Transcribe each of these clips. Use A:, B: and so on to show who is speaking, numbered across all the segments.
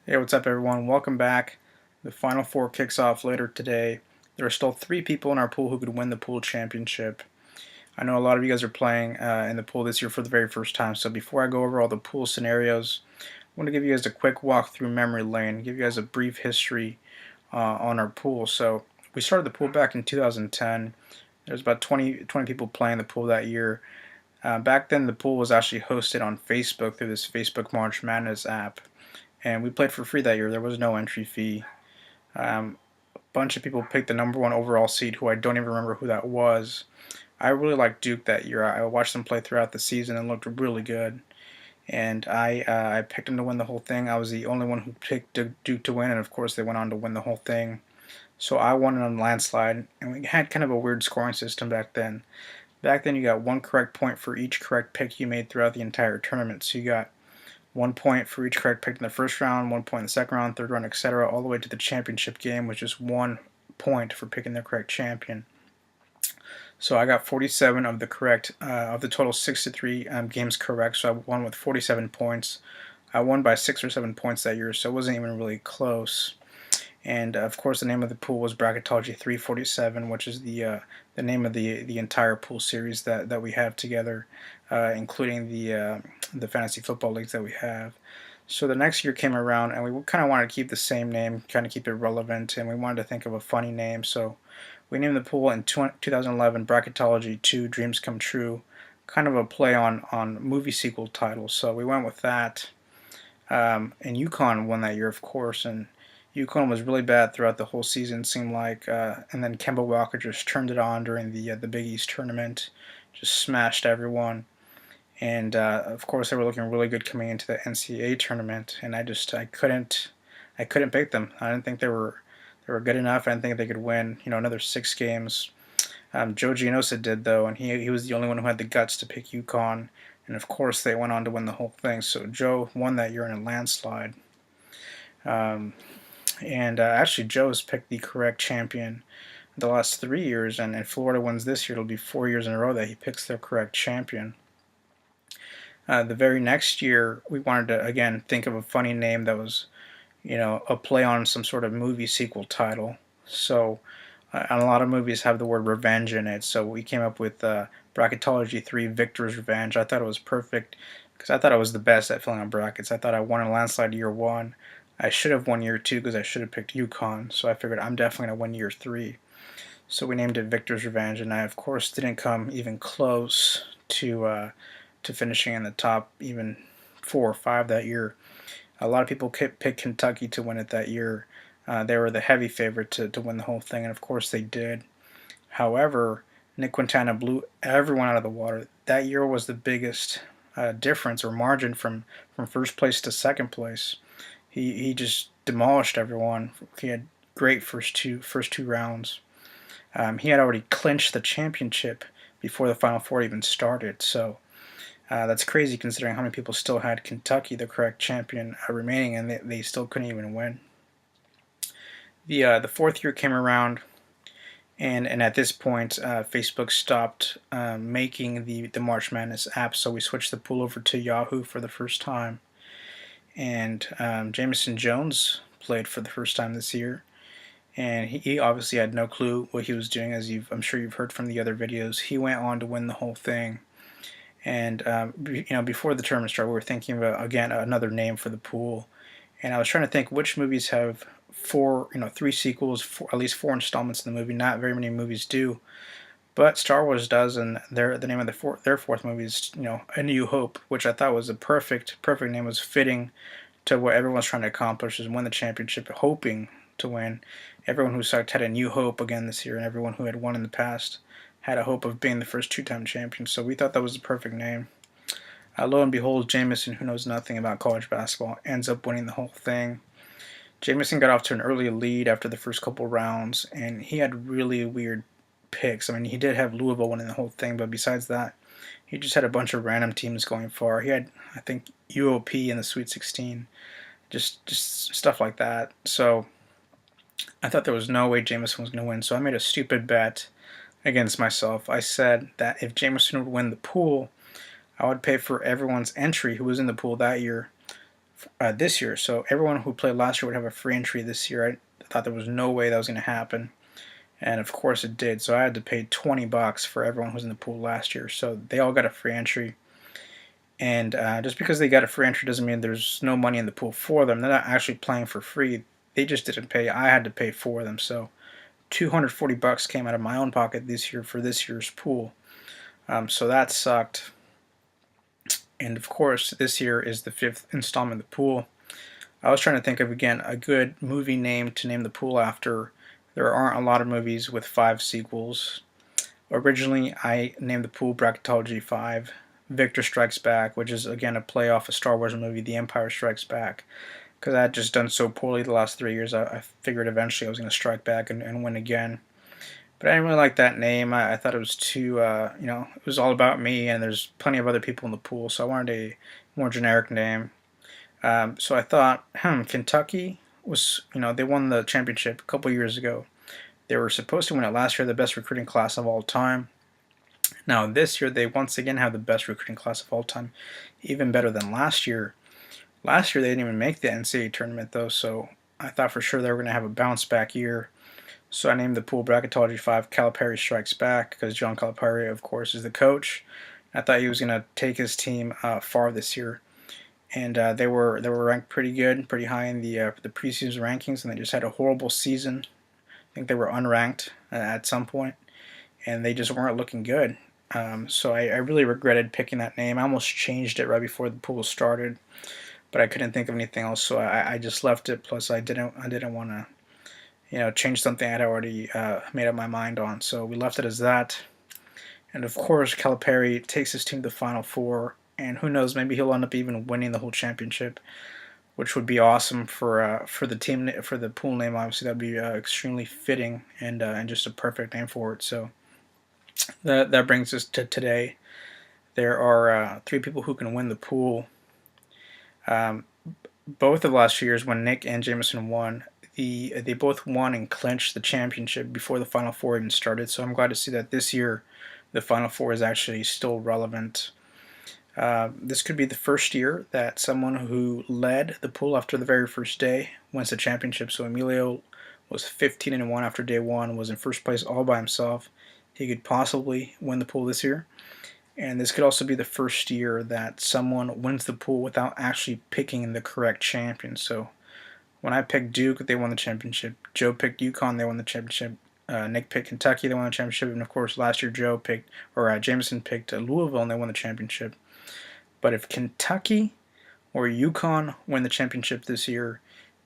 A: Hey, what's up, everyone? Welcome back. The Final Four kicks off later today. There are still 3 people in our pool who could win the pool championship. I know a lot of you guys are playing in the pool this year for the very first time, so before I go over all the pool scenarios, I want to give you guys a quick walk through memory lane, give you guys a brief history on our pool. So we started the pool back in 2010. There's about 20 people playing the pool that year. Back then, the pool was actually hosted on Facebook through this Facebook March Madness app, and we played for free that year. There was no entry fee. A bunch of people picked the number 1 overall seed, who I don't even remember who that was. I really liked Duke that year. I watched them play throughout the season and looked really good. And I picked them to win the whole thing. I was the only one who picked Duke to win, and of course they went on to win the whole thing. So I won in a landslide, and we had kind of a weird scoring system back then. Back then you got 1 correct point for each correct pick you made throughout the entire tournament. So you got 1 point for each correct pick in the first round, 1 point in the second round, third round, etc., all the way to the championship game, which is 1 point for picking the correct champion. So I got 47 of the correct, of the total 63 games correct, so I won with 47 points. I won by 6 or 7 points that year, so it wasn't even really close. And of course, the name of the pool was Bracketology 347, which is the name of the entire pool series that we have together, including the fantasy football leagues that we have. So the next year came around, and we kind of wanted to keep the same name, kind of keep it relevant, and we wanted to think of a funny name. So we named the pool in 2011 Bracketology 2 Dreams Come True, kind of a play on movie sequel titles. So we went with that. And UConn won that year, of course, and UConn was really bad throughout the whole season, seemed like, and then Kemba Walker just turned it on during the Big East tournament, just smashed everyone, and of course they were looking really good coming into the NCAA tournament, and I couldn't pick them. I didn't think they were good enough. I didn't think they could win, another 6 games. Joe Giannosa did though, and he was the only one who had the guts to pick UConn, and of course they went on to win the whole thing. So Joe won that year in a landslide. And actually, Joe has picked the correct champion the last 3 years, and if Florida wins this year, it'll be 4 years in a row that he picks their correct champion. The very next year, we wanted to, again, think of a funny name that was, a play on some sort of movie sequel title. So, and a lot of movies have the word revenge in it, so we came up with Bracketology 3 Victor's Revenge. I thought it was perfect because I thought I was the best at filling out brackets. I thought I won a landslide year 1. I should have won year 2 because I should have picked UConn, so I figured I'm definitely going to win year 3. So we named it Victor's Revenge, and I, of course, didn't come even close to finishing in the top even 4 or 5 that year. A lot of people picked Kentucky to win it that year. They were the heavy favorite to win the whole thing, and of course they did. However, Nick Quintana blew everyone out of the water. That year was the biggest difference or margin from first place to second place. He just demolished everyone. He had great first two rounds. He had already clinched the championship before the Final Four even started. So that's crazy considering how many people still had Kentucky, the correct champion, remaining, and they still couldn't even win. The fourth year came around, and at this point, Facebook stopped making the March Madness app, so we switched the pool over to Yahoo for the first time. And Jamison Jones played for the first time this year, and he obviously had no clue what he was doing, as I'm sure you've heard from the other videos. He went on to win the whole thing, and before the tournament started, we were thinking about, again, another name for the pool, and I was trying to think which movies have 3 sequels, at least 4 installments in the movie. Not very many movies do, but Star Wars does, and the name of their fourth movie is, A New Hope, which I thought was a perfect name. Was fitting to what everyone's trying to accomplish, is win the championship, hoping to win. Everyone who sucked had a new hope again this year, and everyone who had won in the past had a hope of being the first 2-time champion. So we thought that was the perfect name. Lo and behold, Jamison, who knows nothing about college basketball, ends up winning the whole thing. Jamison got off to an early lead after the first couple rounds, and he had really weird picks. I mean, he did have Louisville winning the whole thing, but besides that, he just had a bunch of random teams going far. He had, I think, UOP in the Sweet 16, just stuff like that. So I thought there was no way Jamison was going to win, so I made a stupid bet against myself. I said that if Jamison would win the pool, I would pay for everyone's entry who was in the pool that year this year. So everyone who played last year would have a free entry this year. I thought there was no way that was going to happen, and of course it did. So I had to pay $20 for everyone who was in the pool last year. So they all got a free entry. And just because they got a free entry doesn't mean there's no money in the pool for them. They're not actually playing for free. They just didn't pay. I had to pay for them. So $240 came out of my own pocket this year for this year's pool. So that sucked. And of course, this year is the 5th installment of the pool. I was trying to think of, again, a good movie name to name the pool after. There aren't a lot of movies with 5 sequels. Originally, I named the pool Bracketology 5. Victor Strikes Back, which is, again, a play off a Star Wars movie, The Empire Strikes Back. Because I had just done so poorly the last 3 years, I figured eventually I was going to strike back and win again. But I didn't really like that name. I thought it was too, it was all about me, and there's plenty of other people in the pool, so I wanted a more generic name. So I thought, Kentucky was, they won the championship a couple years ago. They were supposed to win it last year, the best recruiting class of all time. Now this year, they once again have the best recruiting class of all time, even better than last year. Last year, they didn't even make the NCAA tournament, though, so I thought for sure they were going to have a bounce back year. So I named the pool Bracketology 5 Calipari Strikes Back because John Calipari, of course, is the coach. I thought he was going to take his team far this year. And they were ranked pretty good, pretty high in the preseason rankings, and they just had a horrible season. I think they were unranked at some point, and they just weren't looking good. So I really regretted picking that name. I almost changed it right before the pool started, but I couldn't think of anything else, so I just left it. Plus, I didn't want to change something I'd already made up my mind on. So we left it as that. And of course, Calipari takes his team to the Final Four, and who knows, maybe he'll end up even winning the whole championship, which would be awesome for the team, for the pool name. Obviously, that'd be extremely fitting and just a perfect name for it. So that brings us to today. There are 3 people who can win the pool. Both of last year's, when Nick and Jameson won, they both won and clinched the championship before the Final Four even started. So I'm glad to see that this year the Final Four is actually still relevant. This could be the first year that someone who led the pool after the very first day wins the championship. So Emilio was 15-1 after day 1, was in first place all by himself. He could possibly win the pool this year. And this could also be the first year that someone wins the pool without actually picking the correct champion. So when I picked Duke, they won the championship. Joe picked UConn, they won the championship. Nick picked Kentucky, they won the championship. And of course, last year Jameson picked Louisville, and they won the championship. But if Kentucky or UConn win the championship this year,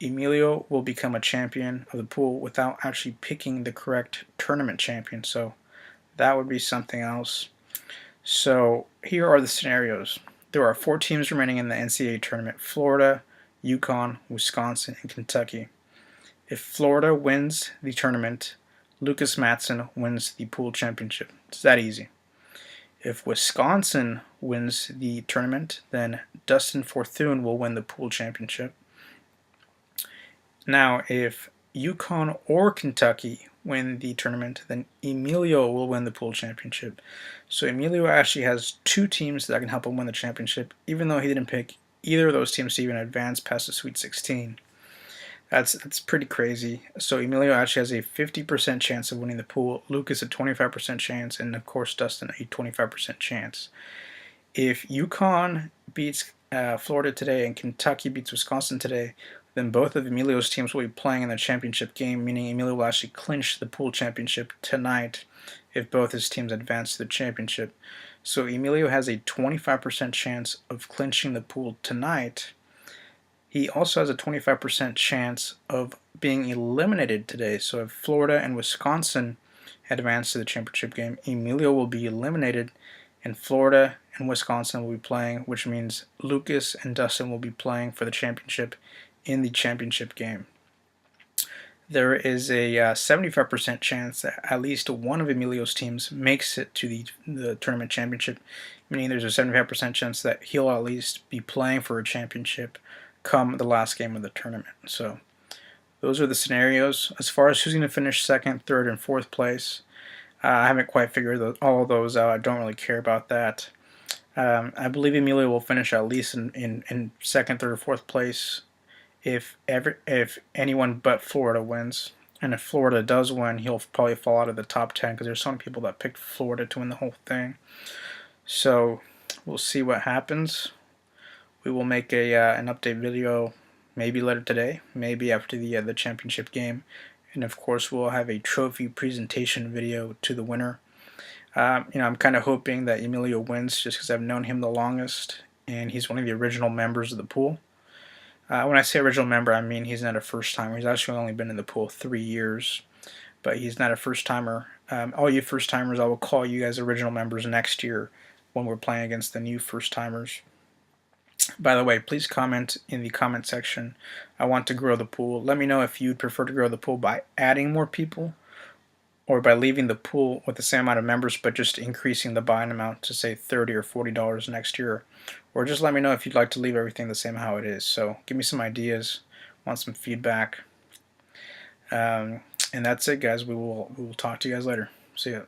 A: Emilio will become a champion of the pool without actually picking the correct tournament champion. So that would be something else. So here are the scenarios. There are 4 teams remaining in the NCAA tournament: Florida, UConn, Wisconsin, and Kentucky. If Florida wins the tournament, Lucas Matson wins the pool championship. It's that easy. If Wisconsin wins the tournament, then Dustin Forthune will win the pool championship. Now, if UConn or Kentucky win the tournament, then Emilio will win the pool championship. So Emilio actually has 2 teams that can help him win the championship, even though he didn't pick either of those teams to even advance past the Sweet 16. That's pretty crazy. So Emilio actually has a 50% chance of winning the pool, Lucas a 25% chance, and of course Dustin a 25% chance. If UConn beats Florida today and Kentucky beats Wisconsin today, then both of Emilio's teams will be playing in the championship game, meaning Emilio will actually clinch the pool championship tonight if both his teams advance to the championship. So Emilio has a 25% chance of clinching the pool tonight. He also has a 25% chance of being eliminated today. So if Florida and Wisconsin advance to the championship game, Emilio will be eliminated, and Florida and Wisconsin will be playing, which means Lucas and Dustin will be playing for the championship in the championship game. There is a 75% chance that at least one of Emilio's teams makes it to the tournament championship, meaning there's a 75% chance that he'll at least be playing for a championship come the last game of the tournament. So those are the scenarios. As far as who's going to finish 2nd, 3rd, and 4th place, I haven't quite figured all of those out. I don't really care about that. I believe Emilio will finish at least in second, third, or fourth place if anyone but Florida wins. And if Florida does win, he'll probably fall out of the top 10 because there's so many people that picked Florida to win the whole thing. So we'll see what happens. We will make an update video maybe later today, maybe after the championship game, and of course we'll have a trophy presentation video to the winner. I'm kind of hoping that Emilio wins just because I've known him the longest, and he's one of the original members of the pool. When I say original member, I mean he's not a first timer. He's actually only been in the pool 3 years, but he's not a first timer. All you first timers, I will call you guys original members next year when we're playing against the new first timers. By the way, please comment in the comment section. I want to grow the pool. Let me know if you'd prefer to grow the pool by adding more people or by leaving the pool with the same amount of members but just increasing the buy-in amount to say $30 or $40 next year. Or just let me know if you'd like to leave everything the same how it is. So give me some ideas, want some feedback. And that's it, guys. We will talk to you guys later. See ya.